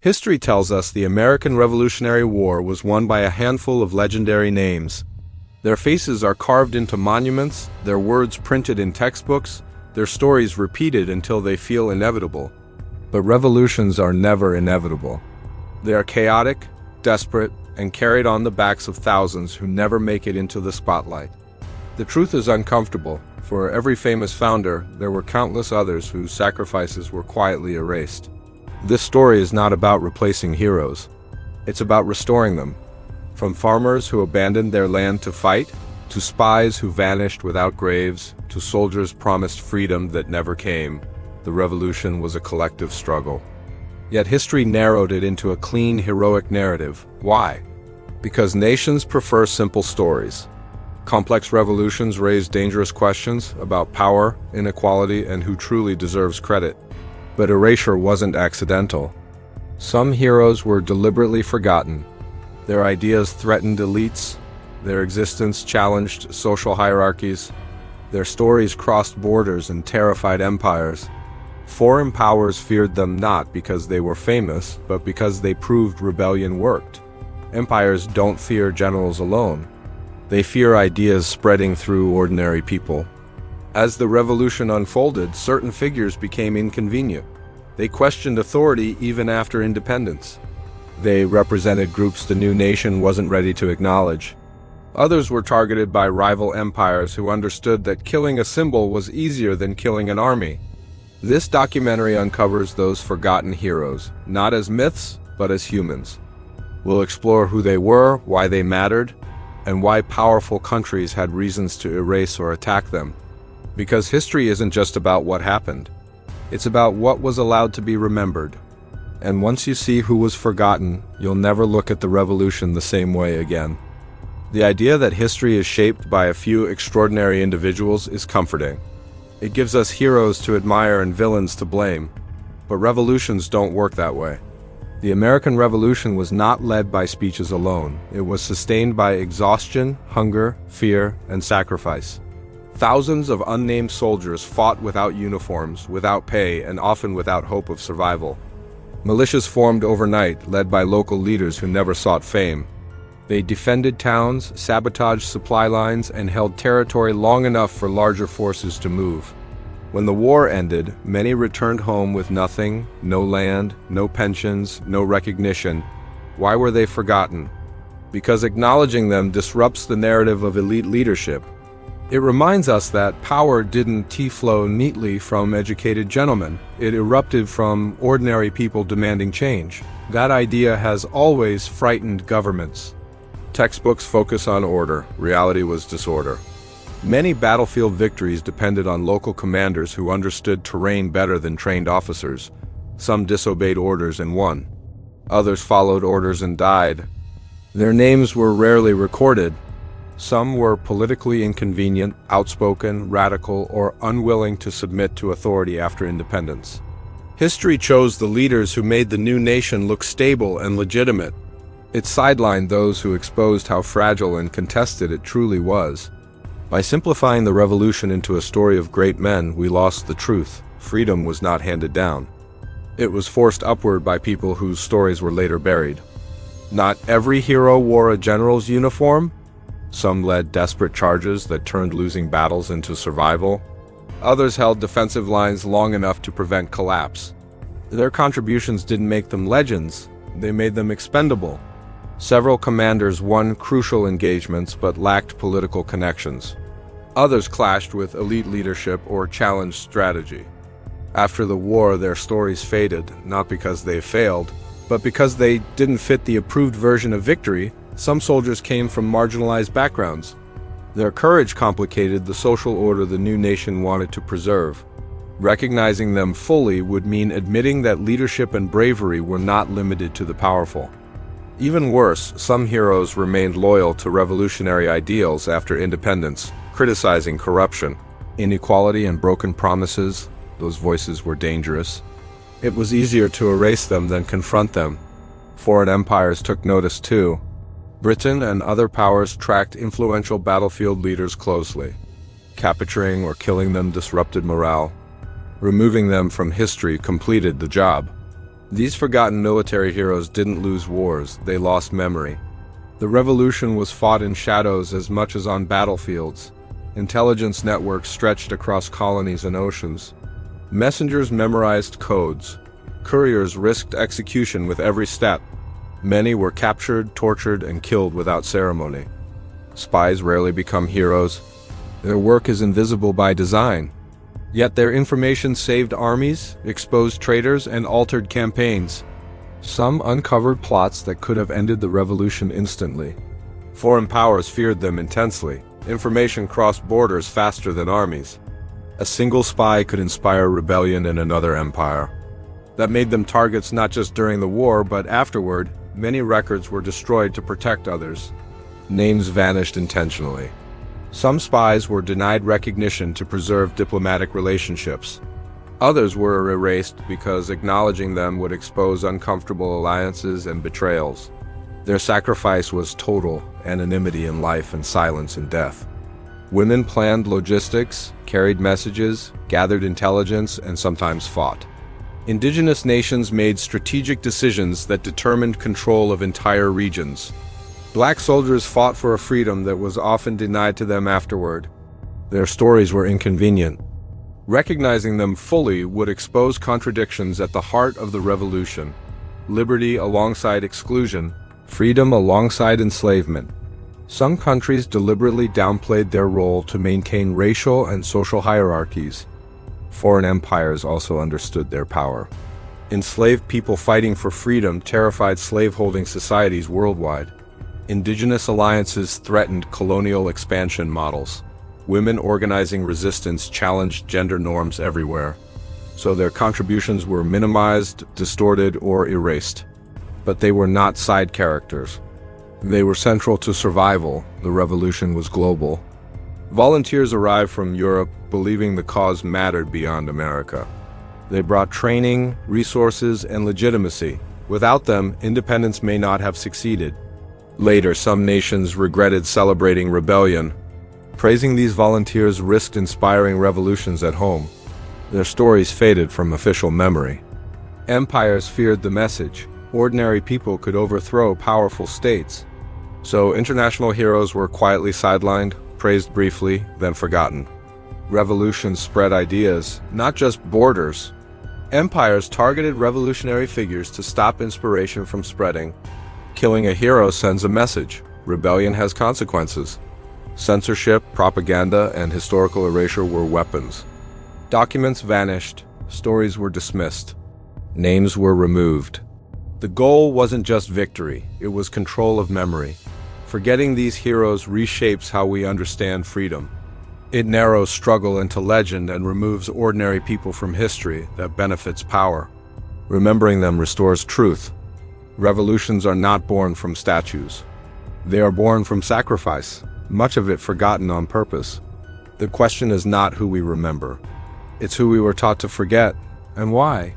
History tells us the American Revolutionary War was won by a handful of legendary names. Their faces are carved into monuments, their words printed in textbooks, their stories repeated until they feel inevitable. But revolutions are never inevitable. They are chaotic, desperate, and carried on the backs of thousands who never make it into the spotlight. The truth is uncomfortable. For every famous founder, there were countless others whose sacrifices were quietly erased. This story is not about replacing heroes. It's about restoring them. From farmers who abandoned their land to fight, to spies who vanished without graves, to soldiers promised freedom that never came, the revolution was a collective struggle. Yet history narrowed it into a clean, heroic narrative. Why? Because nations prefer simple stories. Complex revolutions raise dangerous questions about power, inequality, and who truly deserves credit. But erasure wasn't accidental. Some heroes were deliberately forgotten. Their ideas threatened elites. Their existence challenged social hierarchies. Their stories crossed borders and terrified empires. Foreign powers feared them not because they were famous, but because they proved rebellion worked. Empires don't fear generals alone. They fear ideas spreading through ordinary people. As the revolution unfolded, certain figures became inconvenient. They questioned authority even after independence. They represented groups the new nation wasn't ready to acknowledge. Others were targeted by rival empires who understood that killing a symbol was easier than killing an army. This documentary uncovers those forgotten heroes, not as myths, but as humans. We'll explore who they were, why they mattered, and why powerful countries had reasons to erase or attack them. Because history isn't just about what happened. It's about what was allowed to be remembered. And once you see who was forgotten, you'll never look at the revolution the same way again. The idea that history is shaped by a few extraordinary individuals is comforting. It gives us heroes to admire and villains to blame. But revolutions don't work that way. The American Revolution was not led by speeches alone. It was sustained by exhaustion, hunger, fear, and sacrifice. Thousands of unnamed soldiers fought without uniforms, without pay, and often without hope of survival. Militias formed overnight, led by local leaders who never sought fame. They defended towns, sabotaged supply lines, and held territory long enough for larger forces to move. When the war ended, many returned home with nothing, no land, no pensions, no recognition. Why were they forgotten? Because acknowledging them disrupts the narrative of elite leadership. It reminds us that power didn't flow neatly from educated gentlemen. It erupted from ordinary people demanding change. That idea has always frightened governments. Textbooks focus on order. Reality was disorder. Many battlefield victories depended on local commanders who understood terrain better than trained officers. Some disobeyed orders and won. Others followed orders and died. Their names were rarely recorded. Some were politically inconvenient, outspoken, radical, or unwilling to submit to authority after independence. History chose the leaders who made the new nation look stable and legitimate. It sidelined those who exposed how fragile and contested it truly was. By simplifying the revolution into a story of great men, we lost the truth. Freedom was not handed down. It was forced upward by people whose stories were later buried. Not every hero wore a general's uniform. Some led desperate charges that turned losing battles into survival. Others held defensive lines long enough to prevent collapse. Their contributions didn't make them legends, they made them expendable. Several commanders won crucial engagements but lacked political connections. Others clashed with elite leadership or challenged strategy. After the war, their stories faded, not because they failed, but because they didn't fit the approved version of victory. Some soldiers came from marginalized backgrounds. Their courage complicated the social order the new nation wanted to preserve. Recognizing them fully would mean admitting that leadership and bravery were not limited to the powerful. Even worse, some heroes remained loyal to revolutionary ideals after independence, criticizing corruption, inequality, and broken promises. Those voices were dangerous. It was easier to erase them than confront them. Foreign empires took notice too. Britain and other powers tracked influential battlefield leaders closely. Capturing or killing them disrupted morale. Removing them from history completed the job. These forgotten military heroes didn't lose wars, they lost memory. The revolution was fought in shadows as much as on battlefields. Intelligence networks stretched across colonies and oceans. Messengers memorized codes. Couriers risked execution with every step. Many were captured, tortured, and killed without ceremony. Spies rarely become heroes. Their work is invisible by design. Yet their information saved armies, exposed traitors, and altered campaigns. Some uncovered plots that could have ended the revolution instantly. Foreign powers feared them intensely. Information crossed borders faster than armies. A single spy could inspire rebellion in another empire. That made them targets not just during the war, but afterward. Many records were destroyed to protect others. Names vanished intentionally. Some spies were denied recognition to preserve diplomatic relationships. Others were erased because acknowledging them would expose uncomfortable alliances and betrayals. Their sacrifice was total anonymity in life and silence in death. Women planned logistics, carried messages, gathered intelligence, and sometimes fought. Indigenous nations made strategic decisions that determined control of entire regions. Black soldiers fought for a freedom that was often denied to them afterward. Their stories were inconvenient. Recognizing them fully would expose contradictions at the heart of the revolution. Liberty alongside exclusion, freedom alongside enslavement. Some countries deliberately downplayed their role to maintain racial and social hierarchies. Foreign empires also understood their power. Enslaved people fighting for freedom terrified slaveholding societies worldwide. Indigenous alliances threatened colonial expansion models. Women organizing resistance challenged gender norms everywhere. So their contributions were minimized, distorted, or erased. But they were not side characters. They were central to survival. The revolution was global. Volunteers arrived from Europe, believing the cause mattered beyond America. They brought training, resources, and legitimacy. Without them, independence may not have succeeded. Later, some nations regretted celebrating rebellion. Praising these volunteers risked inspiring revolutions at home. Their stories faded from official memory. Empires feared the message. Ordinary people could overthrow powerful states. So international heroes were quietly sidelined, praised briefly, then forgotten. Revolutions spread ideas, not just borders. Empires targeted revolutionary figures to stop inspiration from spreading. Killing a hero sends a message. Rebellion has consequences. Censorship, propaganda, and historical erasure were weapons. Documents vanished. Stories were dismissed. Names were removed. The goal wasn't just victory, it was control of memory. Forgetting these heroes reshapes how we understand freedom. It narrows struggle into legend and removes ordinary people from history that benefits power. Remembering them restores truth. Revolutions are not born from statues. They are born from sacrifice, much of it forgotten on purpose. The question is not who we remember. It's who we were taught to forget, and why.